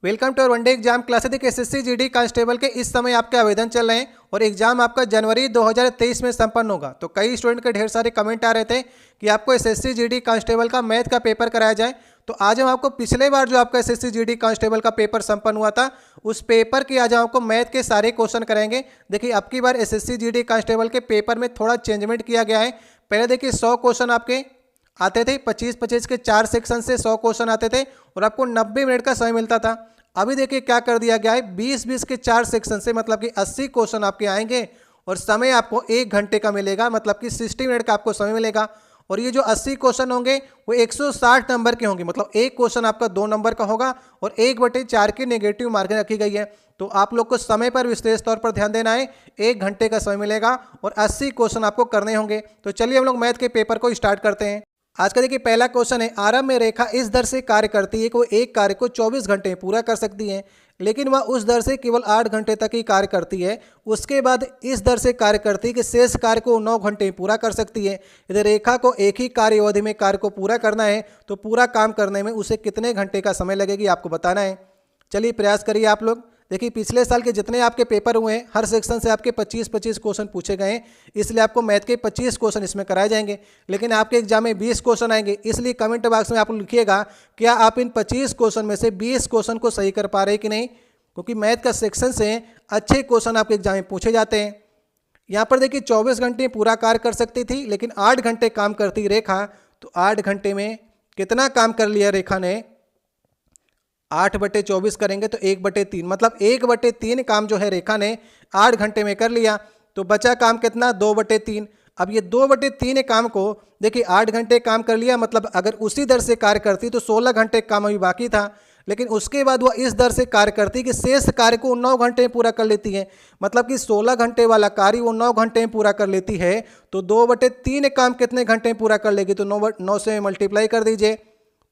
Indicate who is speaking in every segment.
Speaker 1: Welcome to one day exam classes. देखिए SSC GD constable के इस समय आपके आवेदन चल रहे हैं और एग्जाम आपका जनवरी 2023 में संपन्न होगा। तो कई स्टूडेंट के ढेर सारे कमेंट आ रहे थे कि आपको एसएससी जीडी कांस्टेबल का मैथ का पेपर कराया जाए। तो आज हम आपको पिछले बार जो आपका एसएससी जीडी कांस्टेबल का पेपर संपन्न हुआ था उस पेपर की आज हम आपको मैथ के सारे क्वेश्चन कराएंगे। देखिए अब की बार एसएससी जीडी कांस्टेबल के पेपर में थोड़ा चेंजमेंट किया गया है। पहले देखिए 100 क्वेश्चन आपके आते थे, 25-25 के 4 सेक्शन से 100 क्वेश्चन आते थे और आपको 90 मिनट का समय मिलता था। अभी देखिए क्या कर दिया गया है, 20-20 के 4 सेक्शन से मतलब कि 80 क्वेश्चन आपके आएंगे और समय आपको 1 घंटे का मिलेगा, मतलब कि 60 मिनट का आपको समय मिलेगा। और ये जो 80 क्वेश्चन होंगे वो 160 नंबर के होंगे, मतलब एक क्वेश्चन आपका 2 नंबर का होगा और 1/4 की नेगेटिव मार्किंग रखी गई है। तो आप लोग को समय पर विशेष तौर पर ध्यान देना है। 1 घंटे का समय मिलेगा और 80 क्वेश्चन आपको करने होंगे। तो चलिए हम लोग मैथ के पेपर को स्टार्ट करते हैं। आज का देखिए पहला क्वेश्चन है, आरंभ में रेखा इस दर से कार्य करती है कि वो एक कार्य को 24 घंटे में पूरा कर सकती है, लेकिन वह उस दर से केवल 8 घंटे तक ही कार्य करती है। उसके बाद इस दर से कार्य करती है कि शेष कार्य को 9 घंटे में पूरा कर सकती है। यदि रेखा को एक ही कार्य अवधि में कार्य को पूरा करना है तो पूरा काम करने में उसे कितने घंटे का समय लगेगी आपको बताना है। चलिए प्रयास करिए आप लोग। देखिए पिछले साल के जितने आपके पेपर हुए हैं हर सेक्शन से आपके 25-25 क्वेश्चन पूछे गए हैं, इसलिए आपको मैथ के 25 क्वेश्चन इसमें कराए जाएंगे। लेकिन आपके एग्जाम में 20 क्वेश्चन आएंगे, इसलिए कमेंट बॉक्स में आप लिखिएगा क्या आप इन 25 क्वेश्चन में से 20 क्वेश्चन को सही कर पा रहे हैं कि नहीं, क्योंकि मैथ का सेक्शन से अच्छे क्वेश्चन आपके एग्जाम में पूछे जाते हैं। यहाँ पर देखिए 24 घंटे में पूरा कार्य कर सकती थी, लेकिन 8 घंटे काम करती रेखा। तो 8 घंटे में कितना काम कर लिया रेखा ने, 8/24 करेंगे तो 1/3, मतलब 1/3 काम जो है रेखा ने 8 घंटे में कर लिया। तो बचा काम कितना, 2/3। अब ये 2/3 काम को देखिए 8 घंटे काम कर लिया, मतलब अगर उसी दर से कार्य करती तो 16 घंटे काम अभी बाकी था, लेकिन उसके बाद वह इस दर से कार्य करती कि शेष कार्य को 9 घंटे में पूरा कर लेती है, मतलब कि 16 घंटे वाला कार्य वो 9 घंटे में पूरा कर लेती है। तो 2/3 काम कितने घंटे में पूरा कर लेगी, तो 9 से मल्टीप्लाई कर दीजिए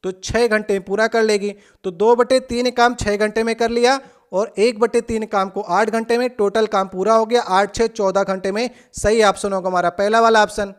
Speaker 1: तो 6 घंटे में पूरा कर लेगी। तो 2/3 काम 6 घंटे में कर लिया और 1/3 काम को 8 घंटे में, टोटल काम पूरा हो गया 8-6 14 घंटे में। सही ऑप्शन होगा हमारा पहला वाला ऑप्शन।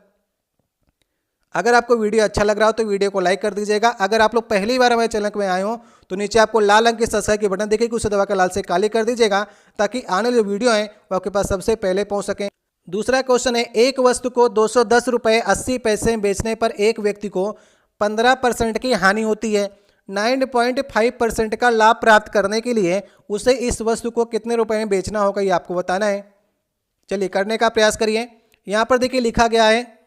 Speaker 1: अगर आपको वीडियो अच्छा लग रहा हो तो वीडियो को लाइक कर दीजिएगा। अगर आप लोग पहली बार हमारे चैनल में आए हो तो नीचे आपको लाल रंग की सब्सक्राइब की बटन दिखेगी, उसे दबाकर लाल से काली कर दीजिएगा ताकि आने वाली वीडियो है वो आपके पास सबसे पहले पहुंच सकें। दूसरा क्वेश्चन है, एक वस्तु को 210 रुपये 80 पैसे में बेचने पर एक व्यक्ति को 15% की हानि होती है। 9.5% का लाभ प्राप्त करने के लिए उसे इस वस्तु को कितने रुपए में बेचना होगा ये आपको बताना है। चलिए करने का प्रयास करिए। यहाँ पर देखिए लिखा गया है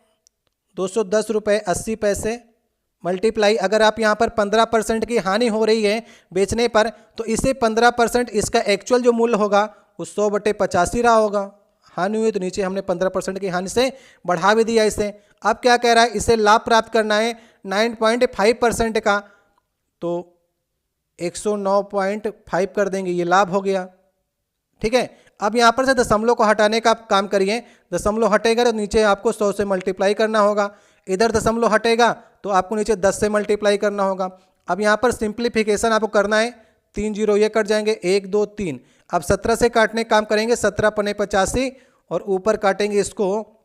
Speaker 1: 210 रुपये 80 पैसे मल्टीप्लाई, अगर आप यहाँ पर 15% की हानि हो रही है बेचने पर तो इसे 15%, इसका एक्चुअल जो मूल्य होगा वो 100/85 रहा होगा। हानि हुई तो नीचे हमने 15% की हानि से बढ़ा भी दिया इसे। अब क्या कह रहा है, इसे लाभ प्राप्त करना है 9.5% का, तो 109.5 कर देंगे, ये लाभ हो गया। ठीक है, अब यहाँ पर से दशमलव को हटाने का काम करिए। दशमलव हटेगा तो नीचे आपको 100 से मल्टीप्लाई करना होगा, इधर दशमलव हटेगा तो आपको नीचे 10 से मल्टीप्लाई करना होगा। अब यहाँ पर सिंप्लीफिकेशन आपको करना है, 3 जीरो ये कट जाएंगे, 1 2 3। अब 17 से काटने काम करेंगे, 17×85 और ऊपर काटेंगे इसको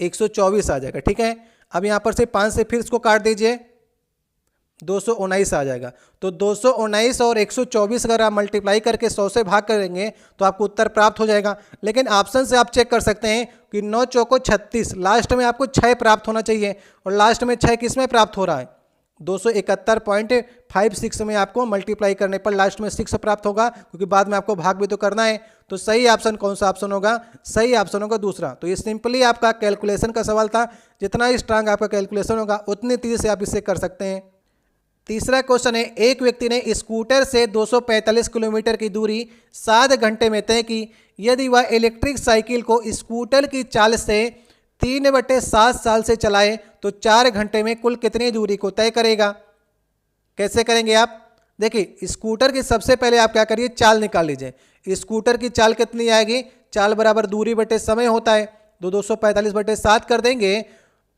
Speaker 1: 124 आ जाएगा। ठीक है, अब यहाँ पर से 5 से फिर इसको काट दीजिए, 219 आ जाएगा। तो 219 और 124 अगर आप मल्टीप्लाई करके 100 से भाग करेंगे तो आपको उत्तर प्राप्त हो जाएगा। लेकिन ऑप्शन से आप चेक कर सकते हैं कि 9 चौको 36, लास्ट में आपको 6 प्राप्त होना चाहिए और लास्ट में 6 किस में प्राप्त हो रहा है, 271.56 में आपको मल्टीप्लाई करने पर लास्ट में 6 प्राप्त होगा, क्योंकि बाद में आपको भाग भी तो करना है। तो सही ऑप्शन कौन सा ऑप्शन होगा, सही ऑप्शन होगा दूसरा। तो ये सिंपली आपका कैलकुलेशन का सवाल था, जितना स्ट्रांग आपका कैलकुलेशन होगा उतनी तेजी से आप इसे कर सकते हैं। तीसरा क्वेश्चन है, एक व्यक्ति ने स्कूटर से 245 किलोमीटर की दूरी 7 घंटे में तय की। यदि वह इलेक्ट्रिक साइकिल को स्कूटर की चाल से 3/7 साल से चलाए तो 4 घंटे में कुल कितनी दूरी को तय करेगा। कैसे करेंगे आप, देखिए स्कूटर की सबसे पहले आप क्या करिए, चाल निकाल लीजिए। स्कूटर की चाल कितनी आएगी, चाल बराबर दूरी बटे समय होता है, 245/7 कर देंगे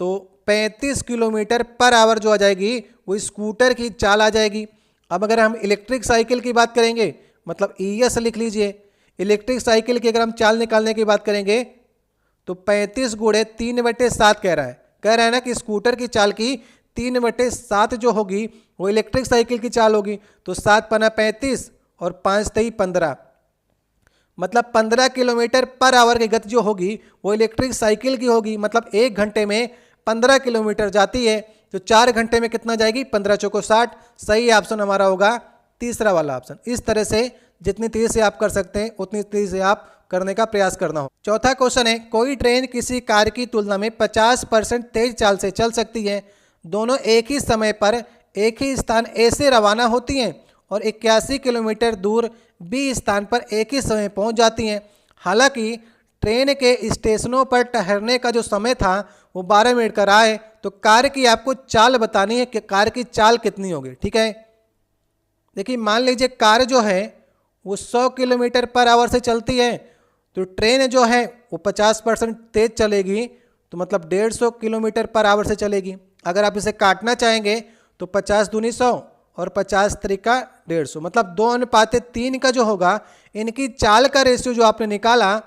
Speaker 1: तो 35 किलोमीटर पर आवर जो आ जाएगी वो स्कूटर की चाल आ जाएगी। अब अगर हम इलेक्ट्रिक साइकिल की बात करेंगे, मतलब ES लिख लीजिए, इलेक्ट्रिक साइकिल की अगर हम चाल निकालने की बात करेंगे तो 35 × 3/7 कह रहा है ना कि स्कूटर की चाल की 3/7 जो होगी वो इलेक्ट्रिक साइकिल की चाल होगी। तो 7 पना 35 और 5 तेई 15, मतलब 15 किलोमीटर पर आवर की गति जो होगी वो इलेक्ट्रिक साइकिल की होगी। मतलब 1 घंटे में 15 किलोमीटर जाती है, तो 4 घंटे में कितना जाएगी? 15 चौको 60। सही ऑप्शन हमारा होगा तीसरा वाला ऑप्शन। इस तरह से जितनी तेजी से आप कर सकते हैं उतनी तेजी से आप करने का प्रयास करना हो। चौथा क्वेश्चन है, कोई ट्रेन किसी कार की तुलना में 50% तेज चाल से चल सकती है। दोनों एक ही समय पर एक ही स्थान ए से रवाना होती हैं और 81 किलोमीटर दूर बी स्थान पर एक ही समय पहुंच जाती हैं। हालांकि ट्रेन के स्टेशनों पर ठहरने का जो समय था वो 12 मिनट का रहा है। तो कार की आपको चाल बतानी है कि कार की चाल कितनी होगी। ठीक है, देखिए मान लीजिए कार जो है वो 100 किलोमीटर पर आवर से चलती है, तो ट्रेन जो है वो 50% तेज चलेगी, तो मतलब 150 किलोमीटर पर आवर से चलेगी। अगर आप इसे काटना चाहेंगे तो 50 दूनी 100 और 50 त्रिका 150, मतलब 2:3 का जो होगा, इनकी चाल का रेशियो जो आपने निकाला,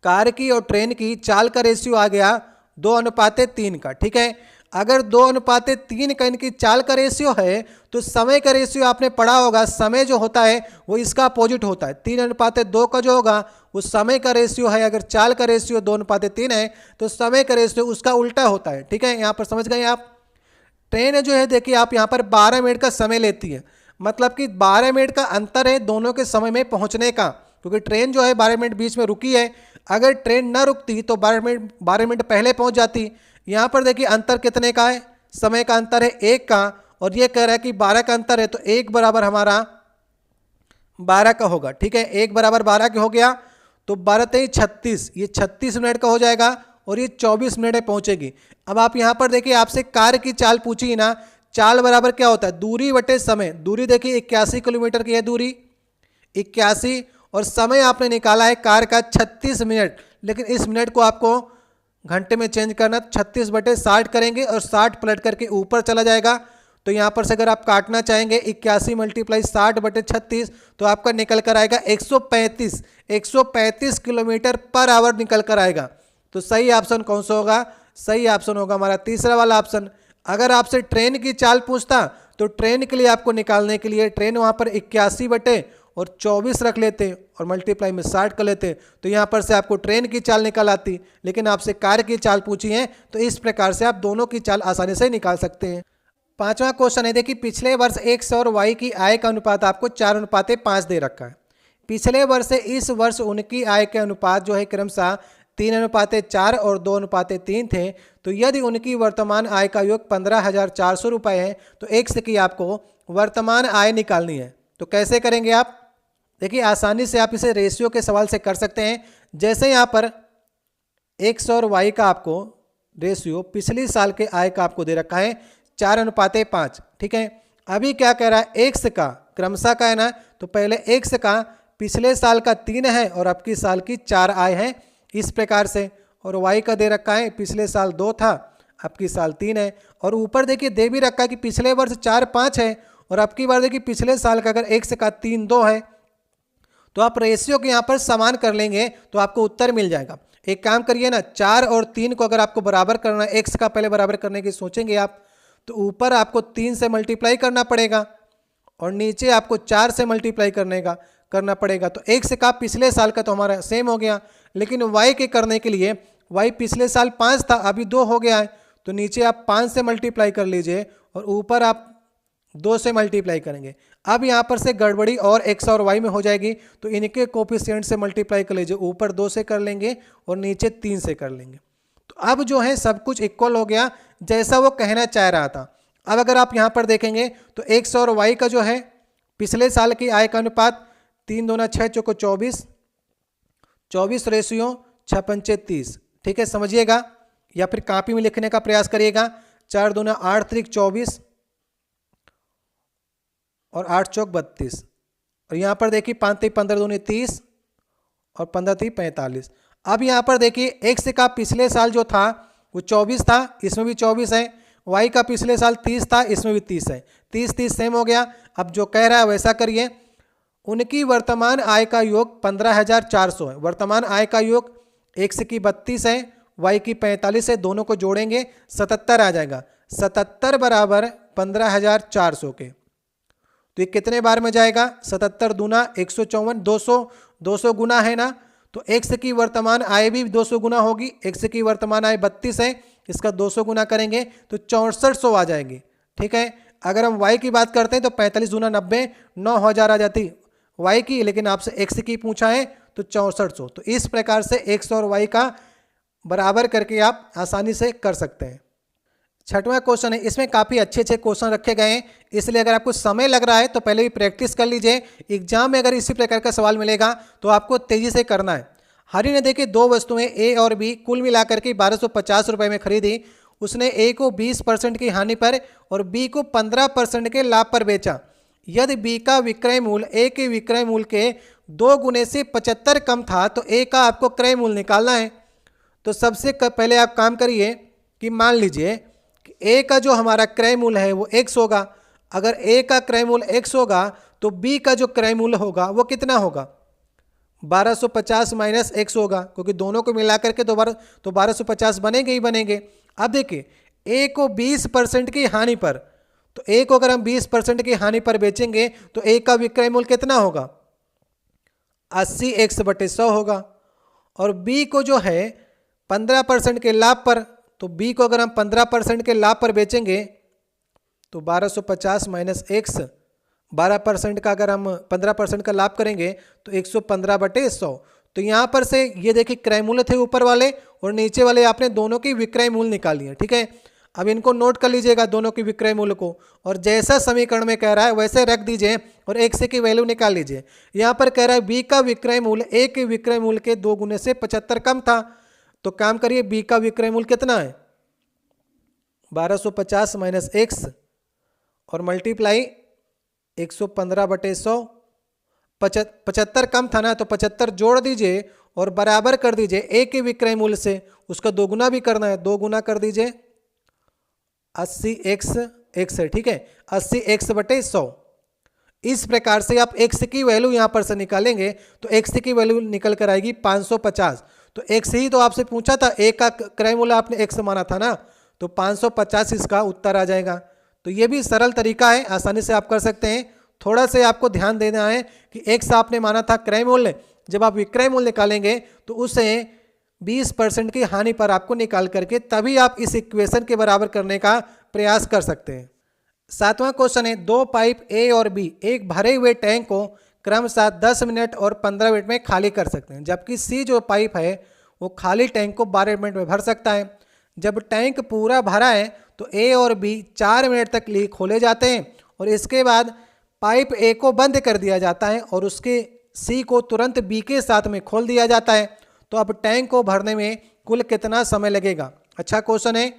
Speaker 1: कार की और ट्रेन की चाल का रेशियो आ गया 2:3 का। ठीक है, अगर 2:3 का इनकी चाल का रेशियो है तो समय का रेशियो आपने पढ़ा होगा, समय जो होता है वो इसका अपोजिट होता है। 3:2 का जो होगा वो समय का रेशियो है, अगर चाल का रेशियो 2:3 है तो समय का रेशियो उसका उल्टा होता है। ठीक है, यहाँ पर समझ गए आप। ट्रेन जो है देखिए आप यहाँ पर 12 मिनट का समय लेती है, मतलब कि 12 मिनट का अंतर है दोनों के समय में पहुँचने का, क्योंकि ट्रेन जो है 12 मिनट बीच में रुकी है। अगर ट्रेन ना रुकती तो 12 मिनट पहले पहुँच जाती। यहाँ पर देखिए अंतर कितने का है? समय का अंतर है 1 का, और ये कह रहा है कि 12 का अंतर है, तो 1 बराबर हमारा 12 का होगा। ठीक है, 1 बराबर 12 के हो गया, तो 12 तेई 36, ये 36 मिनट का हो जाएगा और ये 24 मिनट में पहुंचेगी। अब आप यहाँ पर देखिए आपसे कार की चाल पूछी ना, चाल बराबर क्या होता है? दूरी बटे समय। दूरी देखिए 81 किलोमीटर की है दूरी, 81, और समय आपने निकाला है कार का 36 मिनट, लेकिन इस मिनट को आपको घंटे में चेंज करना, 36/60 करेंगे और 60 पलट करके ऊपर चला जाएगा। तो यहाँ पर से अगर आप काटना चाहेंगे 81 × 60/36, तो आपका निकल कर आएगा 135 किलोमीटर पर आवर निकल कर आएगा। तो सही ऑप्शन कौन सा होगा? सही ऑप्शन होगा हमारा तीसरा वाला ऑप्शन। अगर आपसे ट्रेन की चाल पूछता तो ट्रेन के लिए आपको निकालने के लिए ट्रेन वहाँ पर 81/24 रख लेते और मल्टीप्लाई में 60 कर लेते, तो यहाँ पर से आपको ट्रेन की चाल निकल आती। लेकिन आपसे कार की चाल पूछी है, तो इस प्रकार से आप दोनों की चाल आसानी से निकाल सकते हैं। पांचवा क्वेश्चन है, देखिए पिछले वर्ष X और Y की आय का अनुपात आपको 4:5 दे रखा है। पिछले वर्ष से इस वर्ष उनकी आय के अनुपात जो है क्रमशः 3:4 और 2:3 थे। तो यदि उनकी वर्तमान आय का योग 15,400 रुपये है, तो X की आपको वर्तमान आय निकालनी है। तो कैसे करेंगे आप? देखिए आसानी से आप इसे रेशियो के सवाल से कर सकते हैं। जैसे यहाँ पर X और Y का आपको रेशियो पिछली साल के आय का आपको दे रखा है 4:5। ठीक है, अभी क्या कह रहा है? X का क्रमशः का है ना, तो पहले X का पिछले साल का 3 है और अब की साल की 4 आय है, इस प्रकार से। और Y का दे रखा है पिछले साल 2 था, अब की साल 3 है। और ऊपर देखिए दे भी रखा है कि पिछले वर्ष 4-5 है और अब की बार देखिए पिछले साल का अगर X का 3-2 है, तो आप रेशियो के यहाँ पर समान कर लेंगे तो आपको उत्तर मिल जाएगा। एक काम करिए ना, 4 और 3 को अगर आपको बराबर करना है, X का पहले बराबर करने की सोचेंगे आप, तो ऊपर आपको 3 से मल्टीप्लाई करना पड़ेगा और नीचे आपको 4 से मल्टीप्लाई करना पड़ेगा। तो X का पिछले साल का तो हमारा सेम हो गया, लेकिन Y के करने के लिए Y पिछले साल 5 था, अभी 2 हो गया है, तो नीचे आप 5 से मल्टीप्लाई कर लीजिए और ऊपर आप 2 से मल्टीप्लाई करेंगे। अब यहाँ पर से गड़बड़ी और X और Y में हो जाएगी, तो इनके कोफिशिएंट से मल्टीप्लाई कर लीजिए, ऊपर 2 से कर लेंगे और नीचे 3 से कर लेंगे। तो अब जो है सब कुछ इक्वल हो गया जैसा वो कहना चाह रहा था। अब अगर आप यहाँ पर देखेंगे तो X और Y का जो है पिछले साल की आय का अनुपात 3 दूना 6 चौको 24 रेशियो 6 30। ठीक है, समझिएगा या फिर कॉपी में लिखने का प्रयास करिएगा। 4 दूना 8 त्रिक 24 और 8 चौक 32, और यहाँ पर देखिए 5 3 15 दूनी 30 और 15 3 45। अब यहाँ पर देखिए X का पिछले साल जो था वो 24 था, इसमें भी 24 है। Y का पिछले साल 30 था, इसमें भी 30 है। 30 सेम हो गया। अब जो कह रहा है वैसा करिए। उनकी वर्तमान आय का योग 15,400 है। वर्तमान आय का योग X की 32 है, Y की 45 है, दोनों को जोड़ेंगे 77 आ जाएगा। 77 बराबर 15,400 के। तो ये कितने बार में जाएगा? 77 दूना 154, 200 गुना है ना, तो x की वर्तमान आय भी 200 गुना होगी। x की वर्तमान आय 32 है, इसका 200 गुना करेंगे तो 6400 आ जाएंगे। ठीक है, अगर हम y की बात करते हैं तो 45 दूना 90, 9000 आ जाती y की, लेकिन आपसे x की पूछा है तो 6400। तो इस प्रकार से x और y का बराबर करके आप आसानी से कर सकते हैं। छठवां क्वेश्चन है, इसमें काफ़ी अच्छे क्वेश्चन रखे गए हैं, इसलिए अगर आपको समय लग रहा है तो पहले भी प्रैक्टिस कर लीजिए। एग्जाम में अगर इसी प्रकार का सवाल मिलेगा तो आपको तेजी से करना है। हरि ने देखिए दो वस्तुएं ए और बी कुल मिलाकर के 1250 रुपये में खरीदी। उसने ए को 20% की हानि पर और बी को 15% के लाभ पर बेचा। यदि बी का विक्रय मूल्य ए के विक्रय मूल्य के 2 गुने से 75 कम था तो ए का आपको क्रय मूल्य निकालना है। तो सबसे पहले आप काम करिए कि मान लीजिए कि ए का जो हमारा क्रय मूल्य है वो x होगा। अगर ए का क्रय मूल्य x होगा तो बी का जो क्रय मूल्य होगा वो कितना होगा? 1250 माइनस x होगा, क्योंकि दोनों को मिलाकर के तो 1250 बनेंगे ही बनेंगे। अब देखिए ए को 20% की हानि पर, तो ए को अगर हम 20% की हानि पर बेचेंगे तो ए का विक्रय मूल्य कितना होगा? 80x/100 होगा। और बी को जो है 15% के लाभ पर, तो बी को अगर हम 15% के लाभ पर बेचेंगे तो 1250 माइनस x, 12% का अगर हम 15% का लाभ करेंगे तो 115/100। तो यहाँ पर से ये देखिए क्रय मूल्य थे ऊपर वाले और नीचे वाले आपने दोनों की विक्रय मूल्य निकाली है। ठीक है, अब इनको नोट कर लीजिएगा दोनों की विक्रय मूल्य को, और जैसा समीकरण में कह रहा है वैसे रख दीजिए और x की वैल्यू निकाल लीजिए। यहाँ पर कह रहा है बी का विक्रय मूल्य ए के विक्रय मूल्य के 2 गुने से 75 कम था। तो काम करिए, बी का विक्रय मूल्य कितना है? 1250 माइनस x और मल्टीप्लाई 115/100। 75 कम था ना, तो 75 जोड़ दीजिए और बराबर कर दीजिए ए के विक्रय मूल्य से, उसका 2 गुना भी करना है, 2 गुना कर दीजिए 80x है। ठीक है, 80x/100। इस प्रकार से आप x की वैल्यू यहां पर से निकालेंगे तो x की वैल्यू निकल कर आएगी 550। तो x ही तो आपसे पूछा था, ए का क्रय मूल्य आपने x माना था ना, तो 550 इसका उत्तर आ जाएगा। तो ये भी सरल तरीका है, आसानी से आप कर सकते हैं। थोड़ा से आपको ध्यान देना है कि x आपने माना था क्रय मूल्य, जब आप विक्रय मूल्य निकालेंगे तो उसे 20% की हानि पर आपको निकाल करके तभी आप इस इक्वेशन के बराबर करने का प्रयास कर सकते हैं। सातवां क्वेश्चन है, 2 पाइप ए और बी एक भरे हुए टैंक को क्रमशः 10 मिनट और 15 मिनट में खाली कर सकते हैं, जबकि सी जो पाइप है वो खाली टैंक को 12 मिनट में भर सकता है। जब टैंक पूरा भरा है तो ए और बी 4 मिनट तक लिए खोले जाते हैं और इसके बाद पाइप ए को बंद कर दिया जाता है और उसके सी को तुरंत बी के साथ में खोल दिया जाता है। तो अब टैंक को भरने में कुल कितना समय लगेगा? अच्छा क्वेश्चन है,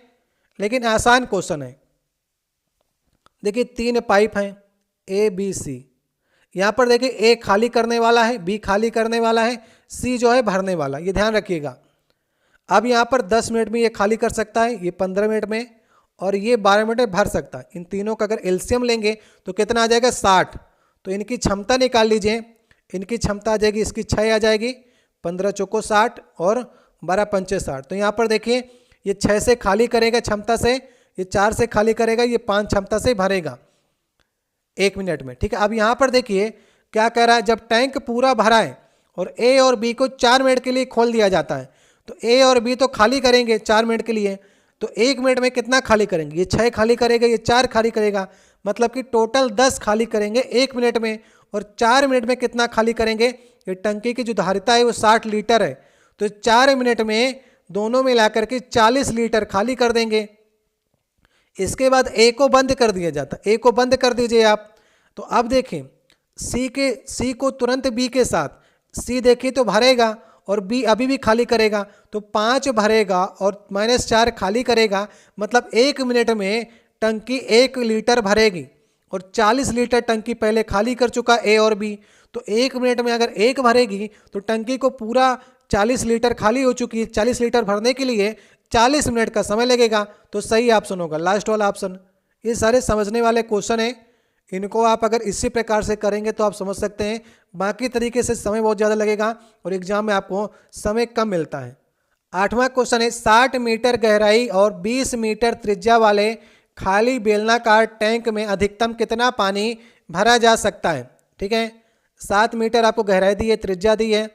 Speaker 1: लेकिन आसान क्वेश्चन है। देखिए 3 पाइप हैं ए बी सी। यहाँ पर देखिए ए खाली करने वाला है, बी खाली करने वाला है, सी जो है भरने वाला, ये ध्यान रखिएगा। अब यहाँ पर 10 मिनट में ये खाली कर सकता है, ये 15 मिनट में, और ये 12 मिनट में भर सकता है। इन तीनों का अगर एलसीएम लेंगे तो कितना आ जाएगा? 60। तो इनकी क्षमता निकाल लीजिए, इनकी क्षमता आ जाएगी, इसकी 6 आ जाएगी, 15 चौको 60 और 12 पंचे 60। तो यहाँ पर देखिए ये 6 से खाली करेगा क्षमता से, ये 4 से खाली करेगा, ये 5 क्षमता से भरेगा 1 मिनट में। ठीक है, अब यहाँ पर देखिए क्या कह रहा है, जब टैंक पूरा भरा है और ए और बी को 4 मिनट के लिए खोल दिया जाता है, तो ए और बी तो खाली करेंगे 4 मिनट के लिए, तो 1 मिनट में कितना खाली करेंगे? ये 6 खाली करेगा, ये 4 खाली करेगा, मतलब कि टोटल 10 खाली करेंगे 1 मिनट में। और 4 मिनट में कितना खाली करेंगे? ये टंकी की जो धारिता है वो 60 लीटर है, तो 4 मिनट में दोनों मिलाकर के 40 लीटर खाली कर देंगे। इसके बाद ए को बंद कर दिया जाता है, ए को बंद कर दीजिए आप। तो अब देखें सी को तुरंत बी के साथ, सी देखिए तो भरेगा और बी अभी भी खाली करेगा, तो 5 भरेगा और -4 खाली करेगा, मतलब 1 मिनट में टंकी 1 लीटर भरेगी और 40 लीटर टंकी पहले खाली कर चुका ए और बी। तो 1 मिनट में अगर 1 भरेगी तो टंकी को पूरा 40 लीटर खाली हो चुकी है। 40 लीटर भरने के लिए 40 मिनट का समय लगेगा, तो सही ऑप्शन होगा लास्ट वाला ऑप्शन। ये सारे समझने वाले क्वेश्चन हैं, इनको आप अगर इसी प्रकार से करेंगे तो आप समझ सकते हैं। बाकी तरीके से समय बहुत ज़्यादा लगेगा और एग्जाम में आपको समय कम मिलता है। 8वां क्वेश्चन है, 60 मीटर गहराई और 20 मीटर त्रिज्या वाले खाली बेलनाकार टैंक में अधिकतम कितना पानी भरा जा सकता है। ठीक है, 7 मीटर आपको गहराई दी है, त्रिज्या दी है।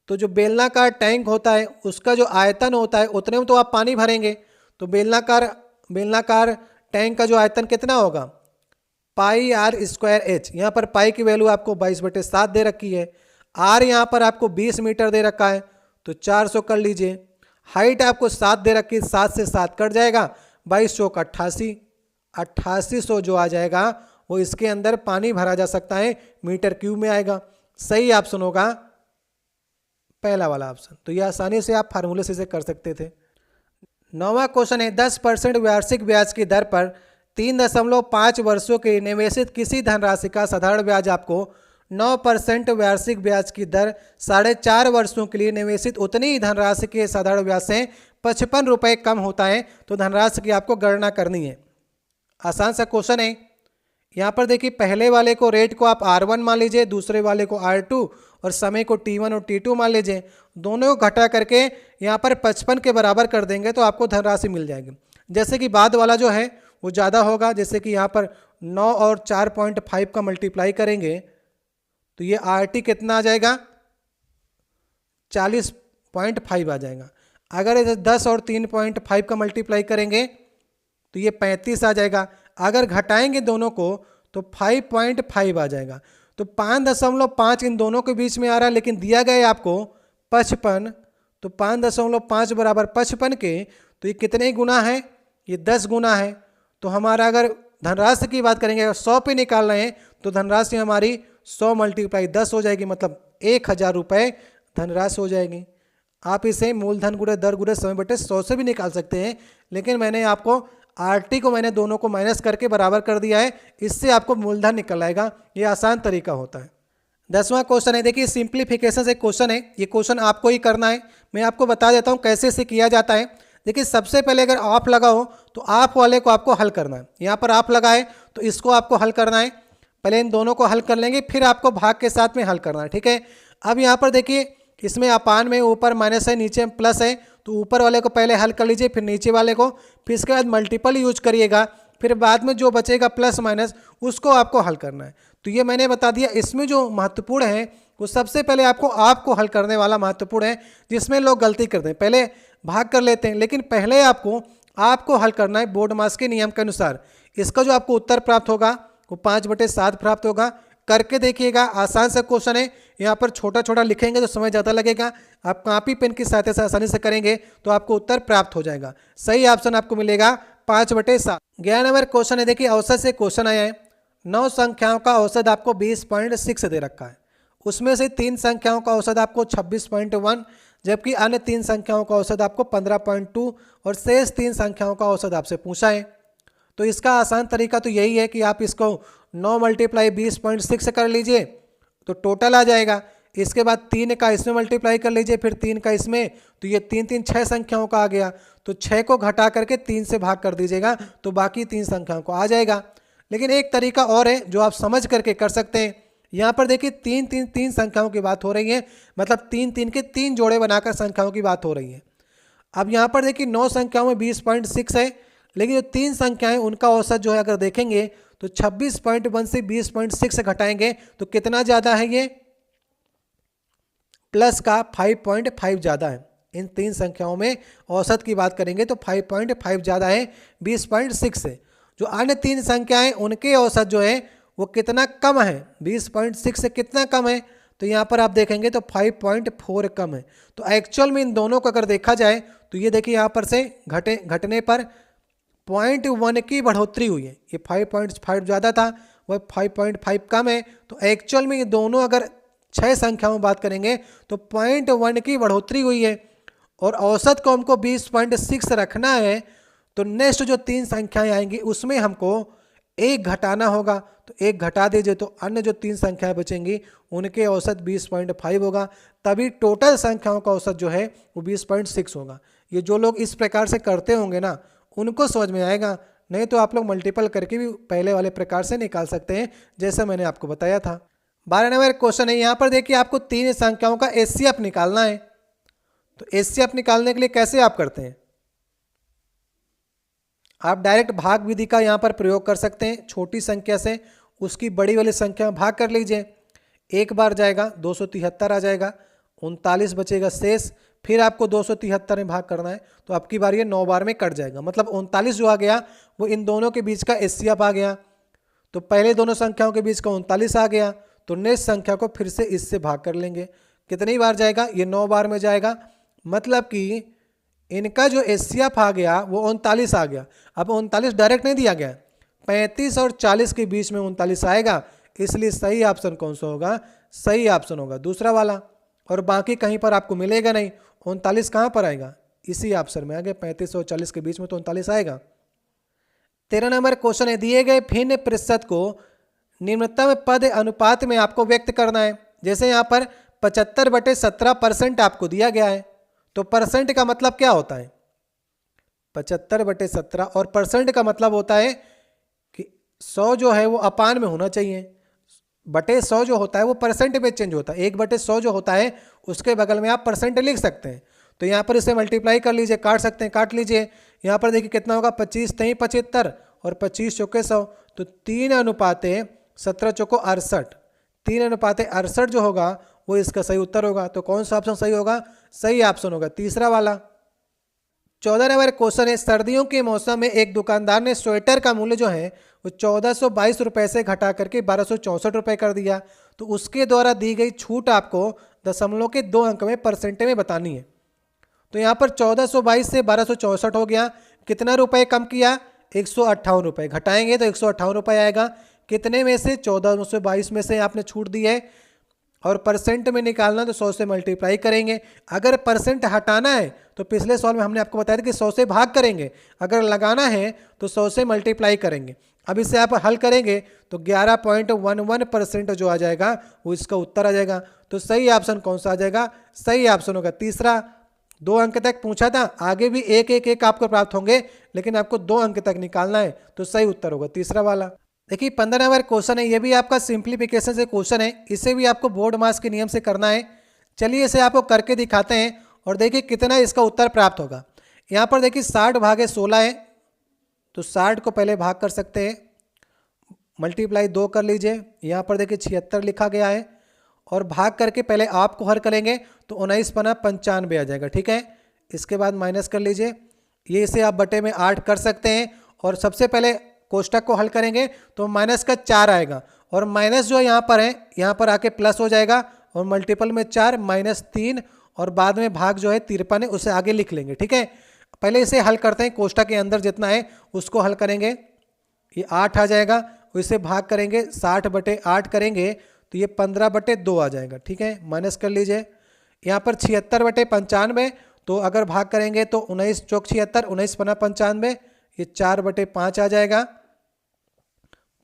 Speaker 1: तो जो बेलनाकार टैंक होता है उसका जो आयतन होता है उतने में तो आप पानी भरेंगे। तो बेलनाकार टैंक का जो आयतन कितना होगा, पाई आर स्क्वायर एच। यहाँ पर पाई की वैल्यू आपको 22/7 दे रखी है। आर यहाँ पर आपको 20 मीटर दे रखा है तो 400 कर लीजिए। हाइट आपको 7 दे रखी है, 7 से 7 कट जाएगा, 22 चौक 88, 8800 जो आ जाएगा वो इसके अंदर पानी भरा जा सकता है, मीटर क्यूब में आएगा। सही ऑप्शन होगा पहला वाला ऑप्शन। तो ये आसानी से आप फार्मूले से कर सकते थे। 9वां क्वेश्चन है 10% वार्षिक ब्याज की दर पर 3.5 वर्षों के निवेशित किसी धनराशि का साधारण ब्याज आपको 9% वार्षिक ब्याज की दर 4.5 वर्षों के लिए निवेशित उतनी ही धनराशि के साधारण ब्याज से 55 रुपये कम होता है। तो धनराशि की आपको गणना करनी है। आसान सा क्वेश्चन है। यहाँ पर देखिए पहले वाले को रेट को आप R1 मान लीजिए, दूसरे वाले को R2 और समय को T1 और T2 मान लीजिए। दोनों को घटा करके यहाँ पर 55 के बराबर कर देंगे तो आपको धनराशि मिल जाएगी। जैसे कि बाद वाला जो है वो ज़्यादा होगा, जैसे कि यहाँ पर 9 और 4.5 का मल्टीप्लाई करेंगे तो ये RT कितना आ जाएगा, 40.5 आ जाएगा। अगर इसे 10 और 3.5 का मल्टीप्लाई करेंगे तो ये 35 आ जाएगा। अगर घटाएंगे दोनों को तो 5.5 आ जाएगा। तो 5.5 इन दोनों के बीच में आ रहा है, लेकिन दिया गया है आपको 55। तो 5.5 बराबर 55 के तो ये कितने गुना है, ये 10 गुना है। तो हमारा अगर धनराशि की बात करेंगे, अगर 100 पे निकाल रहे हैं तो धनराशि हमारी 100 × 10 हो जाएगी, मतलब 1000 रुपये धनराशि हो जाएगी। आप इसे मूलधन गुणे दर गुणे समय बटे 100 से भी निकाल सकते हैं, लेकिन मैंने आपको RT को मैंने दोनों को माइनस करके बराबर कर दिया है, इससे आपको मूलधन निकल आएगा। ये आसान तरीका होता है। 10वां क्वेश्चन है, देखिए सिंप्लीफिकेशन से क्वेश्चन है। ये क्वेश्चन आपको ही करना है। मैं आपको बता देता हूँ कैसे इसे किया जाता है। देखिए सबसे पहले अगर आप लगाओ तो आप वाले को आपको हल करना है। यहाँ पर आप लगाए तो इसको आपको हल करना है। पहले इन दोनों को हल कर लेंगे, फिर आपको भाग के साथ में हल करना है। ठीक है, अब यहाँ पर देखिए इसमें अपान में ऊपर माइनस है, नीचे प्लस है। तो ऊपर वाले को पहले हल कर लीजिए, फिर नीचे वाले को, फिर इसके बाद मल्टीपल यूज करिएगा, फिर बाद में जो बचेगा प्लस माइनस उसको आपको हल करना है। तो ये मैंने बता दिया। इसमें जो महत्वपूर्ण है वो सबसे पहले आपको हल करने वाला महत्वपूर्ण है, जिसमें लोग गलती करते हैं, पहले भाग कर लेते हैं, लेकिन पहले आपको हल करना है बोर्ड मास के नियम के अनुसार। इसका जो आपको उत्तर प्राप्त होगा वो 5/7 प्राप्त होगा। करके देखिएगा, आसान सा क्वेश्चन है। यहाँ पर छोटा छोटा लिखेंगे तो समय ज़्यादा लगेगा। आप कॉपी पेन की सहायता से आसानी से करेंगे तो आपको उत्तर प्राप्त हो जाएगा। सही ऑप्शन आपको मिलेगा 5/7। 11 नंबर क्वेश्चन है, देखिए औसत से क्वेश्चन आया है। 9 संख्याओं का औसत आपको 20.6 दे रखा है। उसमें से 3 संख्याओं का औसत आपको 26.1, जबकि अन्य 3 संख्याओं का औसत आपको 15.2 और शेष 3 संख्याओं का औसत आपसे पूछा है। तो इसका आसान तरीका तो यही है कि आप इसको 9 × 20.6 से कर लीजिए तो टोटल आ जाएगा। इसके बाद 3 का इसमें मल्टीप्लाई कर लीजिए, फिर 3 का इसमें, तो ये 3 3 6 संख्याओं का आ गया। तो 6 को घटा करके 3 से भाग कर दीजिएगा तो बाकी 3 संख्याओं को आ जाएगा। लेकिन एक तरीका और है जो आप समझ करके कर सकते हैं। यहाँ पर देखिए 3 संख्याओं की बात हो रही है, मतलब 3 के 3 जोड़े बनाकर संख्याओं की बात हो रही है। अब यहाँ पर देखिए 9 संख्याओं में 20.6 है, लेकिन जो 3 संख्याएं उनका औसत जो है अगर देखेंगे तो 26.1 से 20.6 से घटाएंगे तो कितना ज़्यादा है, ये प्लस का 5.5 ज़्यादा है। इन 3 संख्याओं में औसत की बात करेंगे तो 5.5 ज़्यादा है 20.6 से। जो अन्य 3 संख्याएं उनके औसत जो है वो कितना कम है, 20.6 से कितना कम है, तो यहाँ पर आप देखेंगे तो 5.4 कम है। तो एक्चुअल में इन दोनों को अगर देखा जाए तो ये देखिए यहाँ पर से घटने पर 0.1 की बढ़ोतरी हुई है। ये 5.5 ज़्यादा था, वह 5.5 कम है। तो एक्चुअल में ये दोनों अगर 6 संख्याओं में बात करेंगे तो 0.1 की बढ़ोतरी हुई है और औसत को हमको 20.6 रखना है। तो नेक्स्ट जो 3 संख्याएं आएंगी उसमें हमको 1 घटाना होगा, तो 1 घटा दीजिए तो अन्य जो 3 संख्याएं बचेंगी उनके औसत 20.5 होगा, तभी टोटल संख्याओं का औसत जो है वो 20.6 होगा। ये जो लोग इस प्रकार से करते होंगे ना उनको समझ में आएगा, नहीं तो आप लोग मल्टीपल करके भी पहले वाले प्रकार से निकाल सकते हैं जैसा मैंने आपको बताया था। 12 नंबर क्वेश्चन है, यहाँ पर देखिए आपको 3 संख्याओं का एचसीएफ निकालना है। तो एचसीएफ निकालने के लिए कैसे आप करते हैं, आप डायरेक्ट भाग विधि का यहाँ पर प्रयोग कर सकते हैं। छोटी संख्या से उसकी बड़ी वाली संख्या में भाग कर लीजिए। एक बार जाएगा 273 आ जाएगा, 39 बचेगा शेष, फिर आपको 273 में भाग करना है तो आपकी बार ये 9 बार में कट जाएगा। मतलब 39 जो आ गया वो इन दोनों के बीच का एचसीएफ आ गया। तो पहले दोनों संख्याओं के बीच का 39 आ गया, तो नेक्स्ट संख्या को फिर से इससे भाग कर लेंगे। कितनी बार जाएगा? ये 9 बार में जाएगा। मतलब कि इनका जो एचसीएफ आ गया वो 39 आ गया। अब 39 डायरेक्ट नहीं दिया गया, 35 और 40 के बीच में 39 आएगा, इसलिए सही ऑप्शन कौन सा होगा? सही ऑप्शन होगा दूसरा वाला। और बाकी कहीं पर आपको मिलेगा नहीं। 39 कहाँ पर आएगा? इसी ऑप्शन में आगे 35 और 40 के बीच में तो 39 आएगा। 13 नंबर क्वेश्चन है, दिए गए भिन्न प्रतिशत को निम्नतम पद अनुपात में आपको व्यक्त करना है। जैसे यहाँ पर 75/17% आपको दिया गया है, तो परसेंट का मतलब क्या होता है? 75/17 और परसेंट का मतलब होता है कि 100 जो है वो अपान में होना चाहिए, बटे 100 जो होता है वो परसेंट में चेंज होता है। 1/100 जो होता है उसके बगल में आप परसेंट लिख सकते हैं। तो यहाँ पर इसे मल्टीप्लाई कर लीजिए, काट सकते हैं, काट लीजिए। यहाँ पर देखिए कितना होगा, 25 3 75 और 25 चौके 100, तो 3:17 चौको 68, 3:68 जो होगा वो इसका सही उत्तर होगा। तो कौन सा ऑप्शन सही होगा? सही ऑप्शन होगा तीसरा वाला। 14 नंबर क्वेश्चन है, सर्दियों के मौसम में एक दुकानदार ने स्वेटर का मूल्य जो है वो 1422 रुपये से घटा करके 1264 रुपये कर दिया। तो उसके द्वारा दी गई छूट आपको दशमलव के 2 अंक में परसेंट में बतानी है। तो यहाँ पर 1422 से 1264 हो गया, कितना रुपए कम किया? 158 रुपये। घटाएंगे तो 158 रुपये आएगा। कितने में से? 1422 में से आपने छूट दी है, और परसेंट में निकालना तो 100 से मल्टीप्लाई करेंगे। अगर परसेंट हटाना है तो पिछले सवाल में हमने आपको बताया था कि 100 से भाग करेंगे, अगर लगाना है तो 100 से मल्टीप्लाई करेंगे। अब इसे आप हल करेंगे तो 11.11% जो आ जाएगा वो इसका उत्तर आ जाएगा। तो सही ऑप्शन कौन सा आ जाएगा? सही ऑप्शन होगा तीसरा। 2 अंक तक पूछा था, आगे भी एक एक एक आपको प्राप्त होंगे, लेकिन आपको 2 अंक तक निकालना है, तो सही उत्तर होगा तीसरा वाला। देखिए 15 नंबर क्वेश्चन है, ये भी आपका सिंप्लीफिकेशन से क्वेश्चन है, इसे भी आपको बोर्ड मास के नियम से करना है। चलिए इसे आपको करके दिखाते हैं और देखिए कितना इसका उत्तर प्राप्त होगा। यहाँ पर देखिए 60 भागे 16 है, तो 60 को पहले भाग कर सकते हैं, मल्टीप्लाई 2 कर लीजिए। यहाँ पर देखिए 76 लिखा गया है, और भाग करके पहले आपको हल करेंगे तो 19 पना 95 आ जाएगा। ठीक है, इसके बाद माइनस कर लीजिए, ये इसे आप बटे में 8 कर सकते हैं। और सबसे पहले कोष्टक को हल करेंगे तो माइनस का 4 आएगा, और माइनस जो यहाँ पर है यहाँ पर आके प्लस हो जाएगा, और मल्टीपल में 4 -3, और बाद में भाग जो है 53 है उसे आगे लिख लेंगे। ठीक है, पहले इसे हल करते हैं, कोष्टक के अंदर जितना है उसको हल करेंगे, ये 8 आ जाएगा, इसे भाग करेंगे 60/8 करेंगे तो ये 15/2 आ जाएगा। ठीक है, माइनस कर लीजिए। यहाँ पर 76/95, तो अगर भाग करेंगे तो 19 चौक 76, 19 पना 95, ये 4/5 आ जाएगा।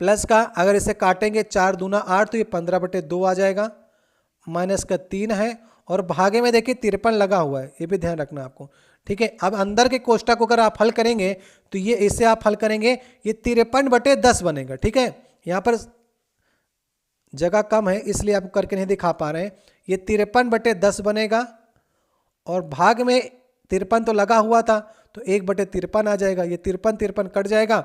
Speaker 1: प्लस का अगर इसे काटेंगे 4 दूना 8, तो ये 15/2 आ जाएगा। माइनस का 3 है, और भागे में देखिए 53 लगा हुआ है, ये भी ध्यान रखना आपको। ठीक है, अब अंदर के कोष्टक को अगर आप हल करेंगे तो ये इसे आप हल करेंगे, ये 53/10 बनेगा। ठीक है, यहाँ पर जगह कम है इसलिए आपको करके नहीं दिखा पा रहे हैं, ये 53/10 बनेगा, और भाग में 53 तो लगा हुआ था तो 1/53 आ जाएगा, ये 53 कट जाएगा।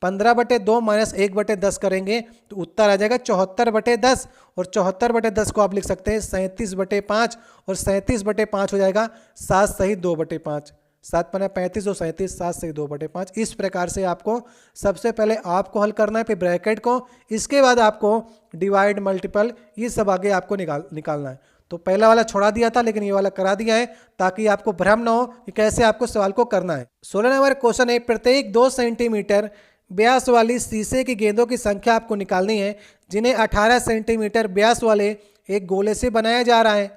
Speaker 1: 15/2 माइनस 1/10 करेंगे तो उत्तर आ जाएगा 74/10, और 74/10 को आप लिख सकते हैं 37/5, और 37/5 हो जाएगा 7 सही 2/5, 7 पना 35 और 37, 7 सही 2/5। इस प्रकार से आपको सबसे पहले आपको हल करना है, फिर ब्रैकेट को, इसके बाद आपको डिवाइड मल्टीपल ये सब आगे आपको निकालना है। तो पहला वाला छोड़ा दिया था, लेकिन ये वाला करा दिया है ताकि आपको भ्रम ना हो कि कैसे आपको सवाल को करना है। 16 नंबर क्वेश्चन है, प्रत्येक 2 सेंटीमीटर व्यास वाली शीशे की गेंदों की संख्या आपको निकालनी है, जिन्हें 18 सेंटीमीटर व्यास वाले एक गोले से बनाया जा रहा है।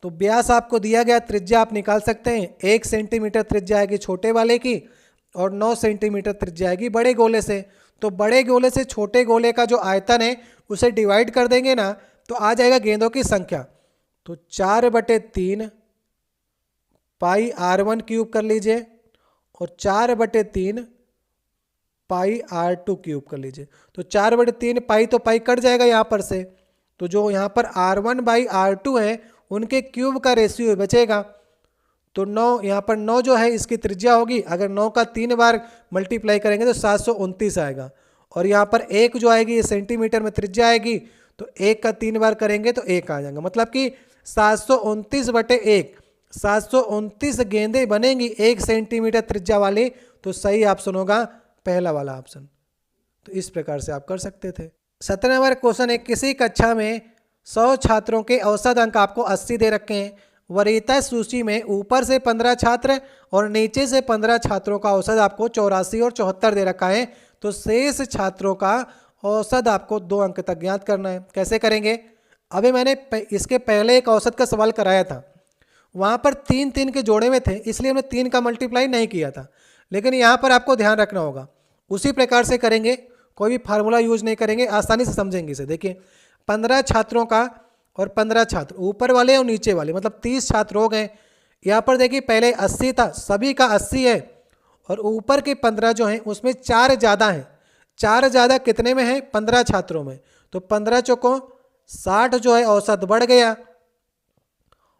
Speaker 1: तो व्यास आपको दिया गया, त्रिज्या आप निकाल सकते हैं। 1 सेंटीमीटर त्रिज्या आएगी छोटे वाले की, और 9 सेंटीमीटर त्रिज्या आएगी बड़े गोले से। तो बड़े गोले से छोटे गोले का जो आयतन है उसे डिवाइड कर देंगे ना, तो आ जाएगा गेंदों की संख्या। तो 4/3 पाई r1 क्यूब कर लीजिए, और 4/3 पाई r2 क्यूब कर लीजिए। तो 4/3 पाई तो पाई कट जाएगा यहाँ पर से, तो जो यहाँ पर r1/r2 है उनके क्यूब का रेशियो बचेगा। तो 9 यहाँ पर 9 जो है इसकी त्रिज्या होगी, अगर 9 का 3 बार मल्टीप्लाई करेंगे तो 729 आएगा। और यहाँ पर 1 जो आएगी ये सेंटीमीटर में त्रिज्या आएगी, तो 1 का 3 बार करेंगे तो 1 आ जाएगा। मतलब कि 729/1, 729 गेंदें बनेंगी 1 सेंटीमीटर त्रिज्या वाली। तो सही ऑप्शन होगा पहला वाला ऑप्शन। तो इस प्रकार से आप कर सकते थे। 17 नंबर क्वेश्चन है, किसी कक्षा में 100 छात्रों के औसत अंक आपको 80 दे रखे हैं। वरीयता सूची में ऊपर से 15 छात्र और नीचे से 15 छात्रों का औसत आपको 84 और 74 दे रखा है। तो शेष छात्रों का औसत आपको 2 अंक तक ज्ञात करना है। कैसे करेंगे? अभी मैंने इसके पहले एक औसत का सवाल कराया था, वहाँ पर 3 के जोड़े में थे, इसलिए हमने 3 का मल्टीप्लाई नहीं किया था। लेकिन यहाँ पर आपको ध्यान रखना होगा, उसी प्रकार से करेंगे, कोई भी फार्मूला यूज नहीं करेंगे, आसानी से समझेंगे इसे। देखिए 15 छात्रों का और 15 छात्र, ऊपर वाले और नीचे वाले, मतलब 30 छात्र हो गए। यहाँ पर देखिए पहले 80 था, सभी का 80 है, और ऊपर के 15 जो हैं उसमें 4 ज़्यादा हैं। 4 ज़्यादा कितने में है? 15 छात्रों में। तो 15 चौकों 60 जो है औसत बढ़ गया।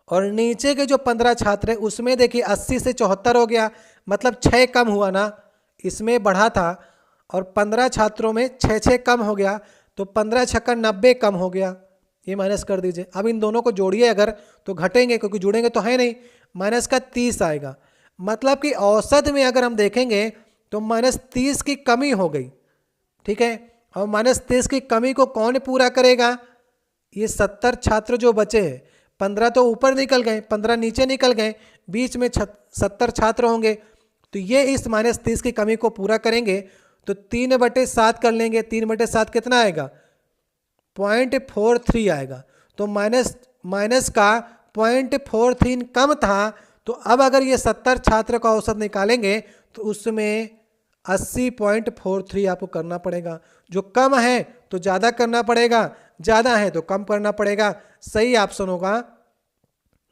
Speaker 1: और नीचे के जो 15 छात्र हैं उसमें देखिए 80 से 74 हो गया, मतलब 6 कम हुआ ना, इसमें बढ़ा था। और 15 छात्रों में 6 कम हो गया, तो 15 छक्का 90 कम हो गया। ये माइनस कर दीजिए। अब इन दोनों को जोड़िए अगर, तो घटेंगे क्योंकि जुड़ेंगे तो है नहीं। माइनस का 30 आएगा, मतलब कि औसत में अगर हम देखेंगे तो -30 की कमी हो गई। ठीक है, और -30 की कमी को कौन पूरा करेगा? ये 70 छात्र जो बचे हैं, 15 तो ऊपर निकल गए, 15 नीचे निकल गए, बीच में 70 छात्र होंगे, तो ये इस -30 की कमी को पूरा करेंगे। तो 3/7 कर लेंगे। 3/7 कितना आएगा? 0.43 आएगा। तो माइनस का 0.43 कम था। तो अब अगर ये 70 छात्र का औसत निकालेंगे तो उसमें 80.43 आपको करना पड़ेगा। जो कम है तो ज़्यादा करना पड़ेगा, ज़्यादा है तो कम करना पड़ेगा। सही ऑप्शन होगा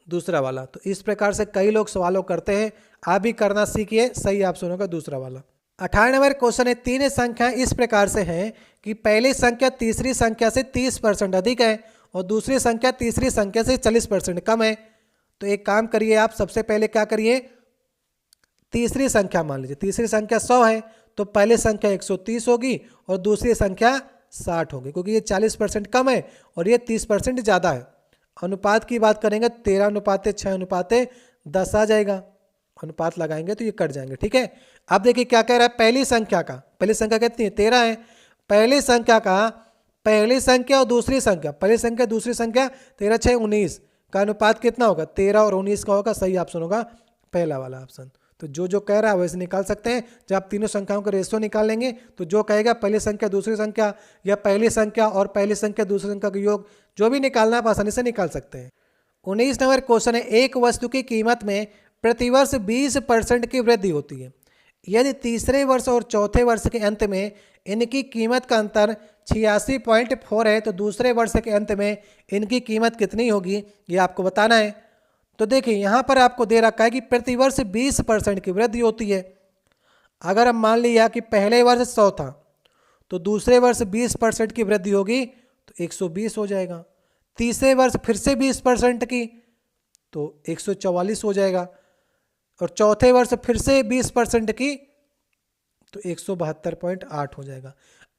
Speaker 1: दूसरा वाला। तो इस प्रकार से कई लोग सवालों करते हैं, आप भी करना सीखिए। सही ऑप्शन होगा दूसरा वाला। 18 नंबर क्वेश्चन है, 3 संख्या इस प्रकार से हैं कि पहली संख्या तीसरी संख्या से 30% अधिक है और दूसरी संख्या तीसरी संख्या से 40% कम है। तो एक काम करिए आप, सबसे पहले क्या करिए, तीसरी संख्या मान लीजिए। तीसरी संख्या 100 है, तो पहली संख्या 130 होगी और दूसरी संख्या 60 होगी, क्योंकि ये 40% कम है और ये 30% ज़्यादा है। अनुपात की बात करेंगे 13:6:10 आ जाएगा। अनुपात लगाएंगे तो ये कट जाएंगे। ठीक है, अब देखिए क्या कह रहा है, पहली संख्या कितनी है? 13 है। पहली संख्या का, पहली संख्या और दूसरी संख्या, पहली संख्या दूसरी संख्या 13 6 19 का अनुपात कितना होगा? 13 और 19 का होगा। सही ऑप्शन होगा पहला वाला ऑप्शन। तो जो कह रहा है वैसे निकाल सकते हैं। जब आप तीनों संख्याओं का रेशियो निकाल लेंगे तो जो कहेगा पहली संख्या दूसरी संख्या या पहली संख्या और पहली संख्या दूसरी संख्या का योग, जो भी निकालना आप आसानी से निकाल सकते हैं। 19 नंबर क्वेश्चन है, एक वस्तु की कीमत में प्रतिवर्ष 20% की वृद्धि होती है। यदि तीसरे वर्ष और चौथे वर्ष के अंत में इनकी कीमत का अंतर 86.4 है, तो दूसरे वर्ष के अंत में इनकी कीमत कितनी होगी, ये आपको बताना है। तो देखिए यहाँ पर आपको दे रखा है कि प्रतिवर्ष 20% की वृद्धि होती है। अगर हम मान लिया कि पहले वर्ष 100 था, तो दूसरे वर्ष 20% की वृद्धि होगी तो 120 हो जाएगा। तीसरे वर्ष फिर से 20% की, तो 144 हो जाएगा। और चौथे वर्ष फिर से 20% की, तो 172.8 हो जाएगा।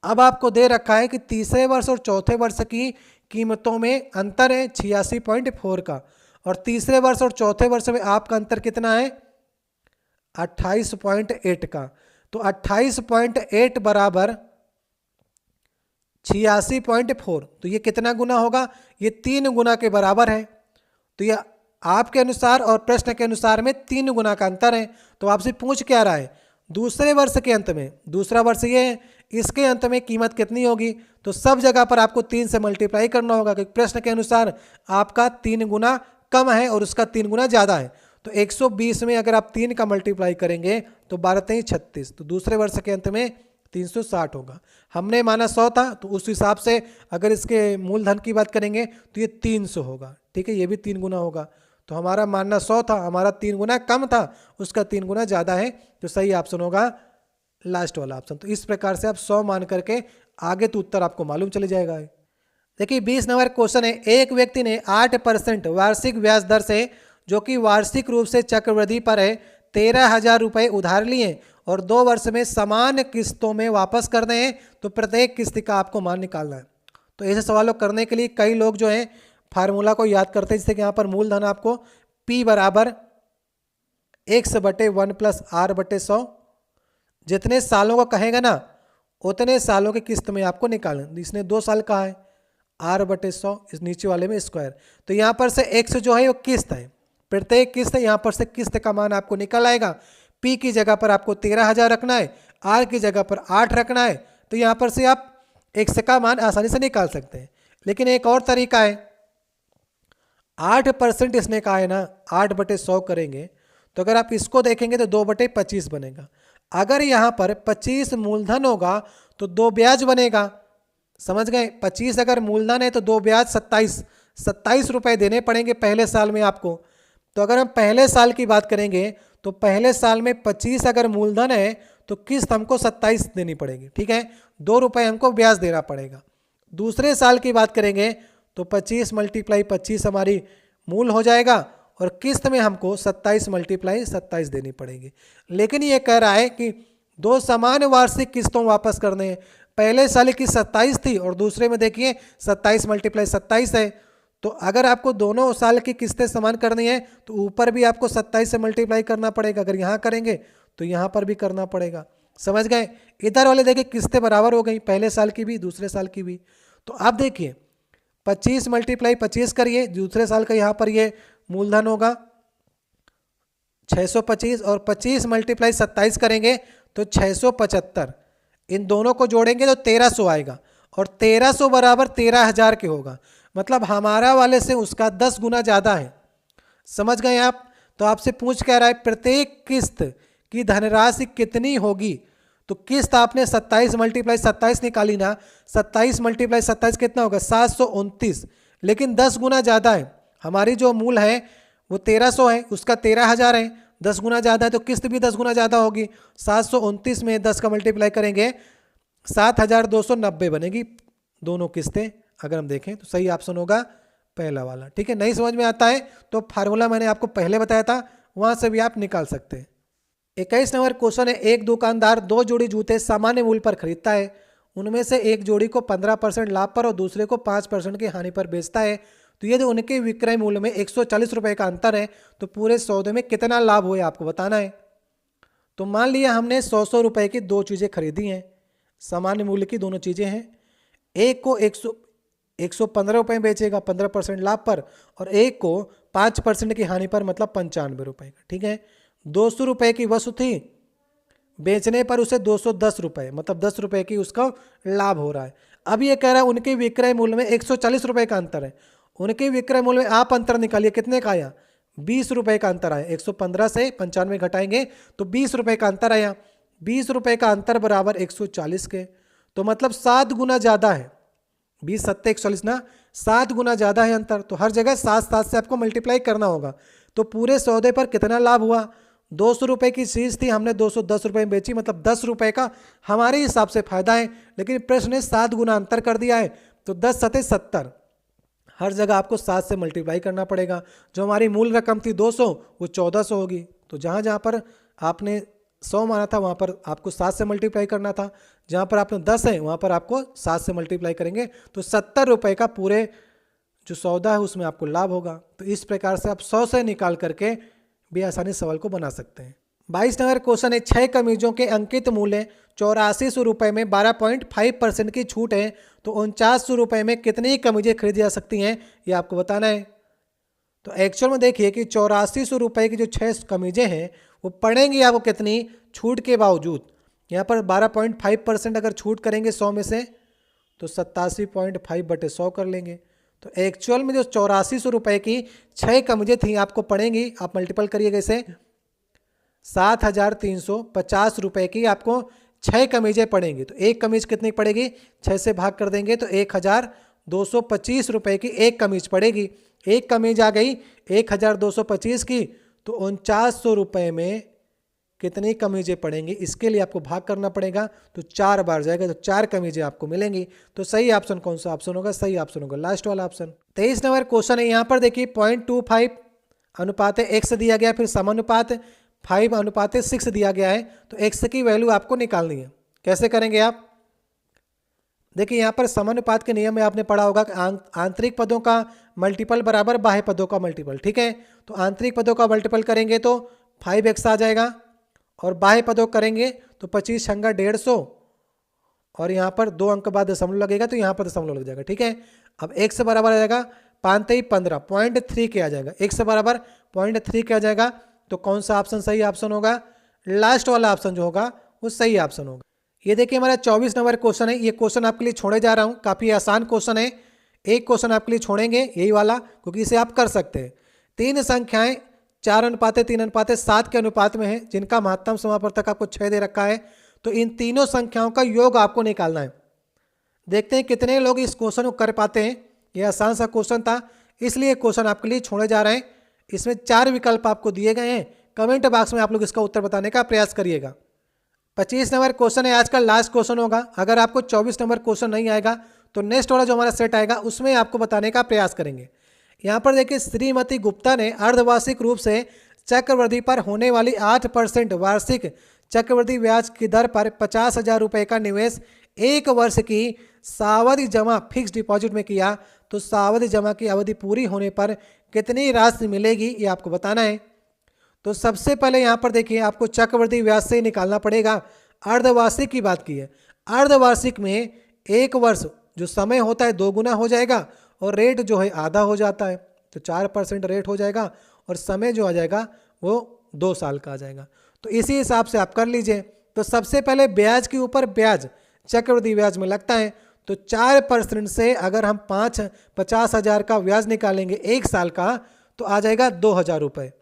Speaker 1: अब आपको दे रखा है कि तीसरे वर्ष और चौथे वर्ष की कीमतों में अंतर है 86.4 का, और तीसरे वर्ष और चौथे वर्ष में आपका अंतर कितना है? 28.8 का। तो 28.8 बराबर 86.4, तो ये कितना गुना होगा? ये 3 गुना के बराबर है। तो ये आपके अनुसार और प्रश्न के अनुसार में 3 गुना का अंतर है। तो आपसे पूछ क्या रहा है? दूसरे वर्ष के अंत में, दूसरा वर्ष ये है, इसके अंत में कीमत कितनी होगी? तो सब जगह पर आपको 3 से मल्टीप्लाई करना होगा, क्योंकि प्रश्न के अनुसार आपका 3 गुना कम है और उसका 3 गुना ज़्यादा है। तो 120 में अगर आप 3 का मल्टीप्लाई करेंगे तो 12×3 = 36, तो दूसरे वर्ष के अंत में 360 होगा। हमने माना 100 था, तो उस हिसाब से अगर इसके मूलधन की बात करेंगे तो ये 300 होगा। ठीक है, ये भी 3 गुना होगा। तो हमारा मानना 100 था, हमारा 3 गुना कम था, उसका 3 गुना ज़्यादा है। तो सही ऑप्शन होगा लास्ट वाला ऑप्शन। तो इस प्रकार से आप 100 मान करके आगे तो उत्तर आपको मालूम चले जाएगा। देखिए 20 नंबर क्वेश्चन है, एक व्यक्ति ने 8% वार्षिक ब्याज दर से जो कि वार्षिक रूप से चक्रवृद्धि पर है, 13,000 रुपये उधार लिए और 2 वर्ष में समान किस्तों में वापस करने हैं, तो प्रत्येक किस्त का आपको मान निकालना है। तो ऐसे सवालों करने के लिए कई लोग जो है फार्मूला को याद करते हैं, जैसे कि यहाँ पर मूलधन आपको P बराबर x/1 + r/100, जितने सालों को कहेगा ना उतने सालों की किस्त में आपको निकालना। इसने 2 साल कहा है, r/100, इस नीचे वाले में स्क्वायर। तो यहाँ पर से x जो है वो किस्त है, प्रत्येक किस्त है, यहाँ पर से किस्त का मान आपको निकल आएगा। P की जगह पर आपको 13,000 रखना है, R की जगह पर 8 रखना है, तो यहाँ पर से आप x का मान आसानी से निकाल सकते हैं। लेकिन एक और तरीका है, 8% इसने कहा है ना, 8/100 करेंगे, तो अगर आप इसको देखेंगे तो 2/25 बनेगा। अगर यहाँ पर 25 मूलधन होगा तो 2 ब्याज बनेगा, समझ गए। 25 अगर मूलधन है तो 2 ब्याज 27 रुपए देने पड़ेंगे पहले साल में आपको। तो अगर हम पहले साल की बात करेंगे तो पहले साल में 25 अगर मूलधन है तो किस्त हमको 27 देनी पड़ेगी, ठीक है, 2 रुपये हमको ब्याज देना पड़ेगा। दूसरे साल की बात करेंगे तो 25 × 25 हमारी मूल हो जाएगा और किस्त में हमको 27 × 27 देनी पड़ेगी। लेकिन ये कह रहा है कि 2 समान वार्षिक किस्तों वापस करने हैं, पहले साल की 27 थी और दूसरे में देखिए 27 × 27 है। तो अगर आपको दोनों साल की किस्तें समान करनी है तो ऊपर भी आपको 27 से मल्टीप्लाई करना पड़ेगा, अगर यहाँ करेंगे तो यहाँ पर भी करना पड़ेगा, समझ गए। इधर वाले देखिए किस्तें बराबर हो गई, पहले साल की भी दूसरे साल की भी। तो आप देखिए 25 × 25 करिए, दूसरे साल का यहाँ पर ये मूलधन होगा 625 और 25 × 27 करेंगे तो 675, इन दोनों को जोड़ेंगे तो 1300 आएगा और 1300 बराबर 13,000 के होगा, मतलब हमारा वाले से उसका 10 गुना ज़्यादा है, समझ गए आप। तो आपसे पूछ कह रहा है प्रत्येक किस्त की धनराशि कितनी होगी, तो किस्त आपने 27 × 27 निकाली ना, 27 × 27 कितना होगा 729, लेकिन 10 गुना ज़्यादा है। हमारी जो मूल है वो 1300 है, उसका 13,000 है, 10 गुना ज़्यादा है तो किस्त भी 10 गुना ज़्यादा होगी। 729 में 10 का मल्टीप्लाई करेंगे 7,290 बनेगी दोनों किस्तें। अगर हम देखें तो सही ऑप्शन होगा पहला वाला, ठीक है। नहीं समझ में आता है तो फार्मूला मैंने आपको पहले बताया था, वहाँ से भी आप निकाल सकते हैं। 21 नंबर क्वेश्चन है, एक दुकानदार 2 जोड़ी जूते सामान्य मूल्य पर खरीदता है, उनमें से एक जोड़ी को 15% लाभ पर और दूसरे को 5% की हानि पर बेचता है, तो यदि उनके विक्रय मूल्य में 140 रुपये का अंतर है तो पूरे सौदे में कितना लाभ हुआ आपको बताना है। तो मान लिया हमने 100 रुपये की 2 चीज़ें खरीदी हैं, सामान्य मूल्य की दोनों चीज़ें हैं, एक को 115 रुपये बेचेगा 15% लाभ पर और एक को 5% की हानि पर, मतलब 95 रुपये का, ठीक है। 200 रुपये की वस्तु थी, बेचने पर उसे 210 रुपये, मतलब 10 रुपये की उसका लाभ हो रहा है। अब ये कह रहा है उनके विक्रय मूल्य में 140 रुपये का अंतर है, उनके विक्रय मूल्य में आप अंतर निकालिए, कितने का आया 20 रुपये का अंतर आया, 115 से 95 घटाएंगे तो 20 रुपये का अंतर आया, 20 रुपये का अंतर बराबर 140 के, तो मतलब 7 गुना ज़्यादा है, 20 7 140 ना, 7 गुना ज़्यादा है अंतर। तो हर जगह 7 से आपको मल्टीप्लाई करना होगा। तो पूरे सौदे पर कितना लाभ हुआ, 200 रुपये की चीज़ थी, हमने 210 रुपये में बेची, मतलब 10 रुपये का हमारे हिसाब से फायदा है, लेकिन प्रश्न ने 7 गुना अंतर कर दिया है, तो 10 7 70, हर जगह आपको 7 से मल्टीप्लाई करना पड़ेगा। जो हमारी मूल रकम थी 200 वो 1400 होगी, तो जहाँ जहाँ पर आपने 100 माना था वहाँ पर आपको 7 से मल्टीप्लाई करना था, जहाँ पर आपने 10 है वहाँ पर आपको 7 से मल्टीप्लाई करेंगे तो 70 रुपये का पूरे जो सौदा है उसमें आपको लाभ होगा। तो इस प्रकार से आप 100 से निकाल करके भी आसानी सवाल को बना सकते हैं। 22 नंबर क्वेश्चन है, 6 कमीजों के अंकित मूल्य 8400 रुपये में 12.5% की छूट है, तो 4900 रुपये में कितनी कमीजें खरीदी जा सकती हैं, ये आपको बताना है। तो एक्चुअल में देखिए कि 8400 रुपये की जो 6 कमीजें हैं वो पड़ेंगी आपको कितनी छूट के बावजूद, यहाँ पर 12.5% अगर छूट करेंगे 100 में से तो 87.5/100 कर लेंगे। तो एक्चुअल में जो 8400 रुपये की 6 कमीजें थी आपको पड़ेंगी, आप मल्टीपल करिएगा इसे, 7350 रुपये की आपको 6 कमीजें पड़ेंगी। तो एक कमीज कितनी पड़ेगी, 6 से भाग कर देंगे तो 1225 रुपये की एक कमीज पड़ेगी। एक कमीज आ गई 1225 की, तो 4900 रुपये में कितनी कमीजें पड़ेंगी, इसके लिए आपको भाग करना पड़ेगा, तो 4 बार जाएगा तो 4 कमीजें आपको मिलेंगी। तो सही ऑप्शन कौन सा ऑप्शन होगा, सही ऑप्शन होगा लास्ट वाला ऑप्शन। 23 नंबर क्वेश्चन है, यहाँ पर देखिए 0.25 अनुपात x दिया गया, फिर समानुपात 5:6 दिया गया है, तो x की वैल्यू आपको निकालनी है। कैसे करेंगे आप? देखिए यहाँ पर समानुपात के नियम में आपने पढ़ा होगा कि आंतरिक पदों का मल्टीपल बराबर बाह्य पदों का मल्टीपल, ठीक है। तो आंतरिक पदों का मल्टीपल करेंगे तो 5x आ जाएगा, और बाह्य पदों करेंगे तो 25 छंगा 150, और यहाँ पर 2 अंक बाद दशमलव लगेगा तो यहाँ पर दशमलव लग जाएगा, ठीक है। अब x बराबर आ जाएगा 5×3 = 0.3 के आ जाएगा, x बराबर 0.3 के आ जाएगा। तो कौन सा ऑप्शन सही ऑप्शन होगा? लास्ट वाला ऑप्शन जो होगा वो सही ऑप्शन होगा। ये देखिए हमारा 24 नंबर क्वेश्चन है। ये क्वेश्चन आपके लिए छोड़े जा रहा हूँ, काफ़ी आसान क्वेश्चन है। एक क्वेश्चन आपके लिए छोड़ेंगे यही वाला, क्योंकि इसे आप कर सकते हैं। 3 संख्याएं 4:3:7 के अनुपात में है, जिनका महत्तम समापवर्तक आपको 6 दे रखा है। तो इन तीनों संख्याओं का योग आपको निकालना है। देखते हैं कितने लोग इस क्वेश्चन को कर पाते हैं। यह आसान सा क्वेश्चन था, इसलिए क्वेश्चन आपके लिए छोड़े जा रहे हैं। इसमें 4 विकल्प आपको दिए गए हैं। कमेंट बॉक्स में आप लोग इसका उत्तर बताने का प्रयास करिएगा। 25 नंबर क्वेश्चन है, आज का लास्ट क्वेश्चन होगा। अगर आपको 24 नंबर क्वेश्चन नहीं आएगा तो नेक्स्ट वाला जो हमारा सेट आएगा उसमें आपको बताने का प्रयास करेंगे। यहाँ पर देखिए, श्रीमती गुप्ता ने अर्धवार्षिक रूप से चक्रवृद्धि पर होने वाली 8% वार्षिक चक्रवृद्धि ब्याज की दर पर 50,000 रुपये का निवेश 1 वर्ष की सावधि जमा फिक्स डिपॉजिट में किया। तो सावधि जमा की अवधि पूरी होने पर कितनी राशि मिलेगी, ये आपको बताना है। तो सबसे पहले यहाँ पर देखिए, आपको चक्रवृद्धि ब्याज से निकालना पड़ेगा। अर्धवार्षिक की बात की है, अर्धवार्षिक में 1 वर्ष जो समय होता है 2 गुना हो जाएगा, और रेट जो है आधा हो जाता है, तो 4% रेट हो जाएगा, और समय जो आ जाएगा वो 2 साल का आ जाएगा। तो इसी हिसाब से आप कर लीजिए। तो सबसे पहले ब्याज के ऊपर ब्याज चक्रवृद्धि ब्याज में लगता है, तो 4% से अगर हम 50,000 का ब्याज निकालेंगे 1 साल का, तो आ जाएगा 2,000 रुपये।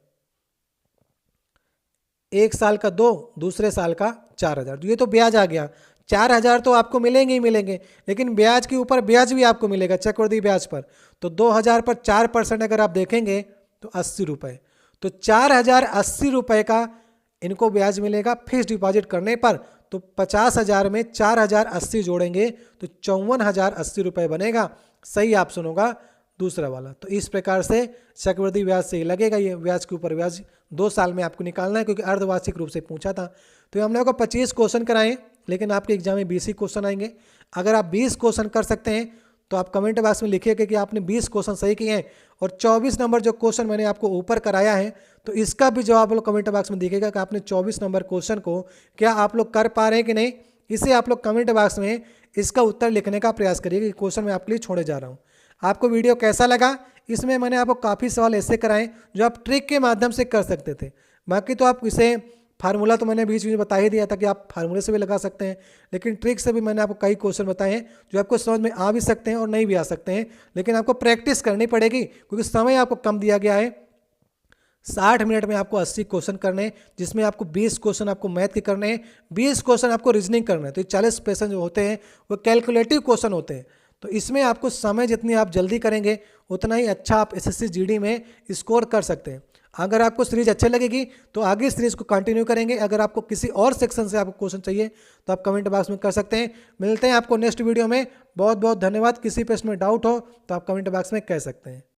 Speaker 1: 1 साल का 2, दूसरे साल का 4,000। ये तो ब्याज आ गया। 4,000 तो आपको मिलेंगे ही मिलेंगे, लेकिन ब्याज के ऊपर ब्याज भी आपको मिलेगा चक्रवृद्धि ब्याज पर। तो 2,000 पर 4% अगर आप देखेंगे तो 80 रुपये। तो 4,080 रुपये का इनको ब्याज मिलेगा फिक्स डिपॉजिट करने पर। तो 50,000 में 4,080 जोड़ेंगे तो 54,080 रुपये बनेगा। सही ऑप्शन होगा दूसरा वाला। तो इस प्रकार से चक्रवृद्धि ब्याज से ही लगेगा। ये ब्याज के ऊपर ब्याज 2 साल में आपको निकालना है, क्योंकि अर्धवार्षिक रूप से पूछा था। तो हम लोगों को 25 क्वेश्चन कराएं, लेकिन आपके एग्जाम में 20 ही क्वेश्चन आएंगे। अगर आप 20 क्वेश्चन कर सकते हैं तो आप कमेंट बॉक्स में लिखिएगा कि आपने 20 क्वेश्चन सही किए हैं। और 24 नंबर जो क्वेश्चन मैंने आपको ऊपर कराया है, तो इसका भी जवाब आप लोग कमेंट बॉक्स में दिखेगा कि आपने 24 नंबर क्वेश्चन को क्या आप लोग कर पा रहे हैं कि नहीं। इसे आप लोग कमेंट बॉक्स में इसका उत्तर लिखने का प्रयास करिएगा कि क्वेश्चन मैं आपके लिए छोड़े जा रहा हूँ। आपको वीडियो कैसा लगा? इसमें मैंने आपको काफ़ी सवाल ऐसे कराए जो आप ट्रिक के माध्यम से कर सकते थे। बाकी तो आप इसे फार्मूला तो मैंने बीच में बता ही दिया था कि आप फार्मूले से भी लगा सकते हैं, लेकिन ट्रिक से भी मैंने आपको कई क्वेश्चन बताए हैं जो आपको समझ में आ भी सकते हैं और नहीं भी आ सकते हैं। लेकिन आपको प्रैक्टिस करनी पड़ेगी, क्योंकि समय आपको कम दिया गया है। 60 मिनट में आपको 80 क्वेश्चन करने हैं, जिसमें आपको 20 क्वेश्चन आपको मैथ के करने हैं, 20 क्वेश्चन आपको रीजनिंग करना है। तो 40 क्वेश्चन जो होते हैं वो कैलकुलेटिव क्वेश्चन होते हैं। तो इसमें आपको समय जितनी आप जल्दी करेंगे उतना ही अच्छा आप एसएससी जीडी में स्कोर कर सकते हैं। अगर आपको सीरीज अच्छी लगेगी तो आगे सीरीज को कंटिन्यू करेंगे। अगर आपको किसी और सेक्शन से आपको क्वेश्चन चाहिए तो आप कमेंट बॉक्स में कर सकते हैं। मिलते हैं आपको नेक्स्ट वीडियो में। बहुत बहुत धन्यवाद। किसी पे इसमें डाउट हो तो आप कमेंट बॉक्स में कह सकते हैं।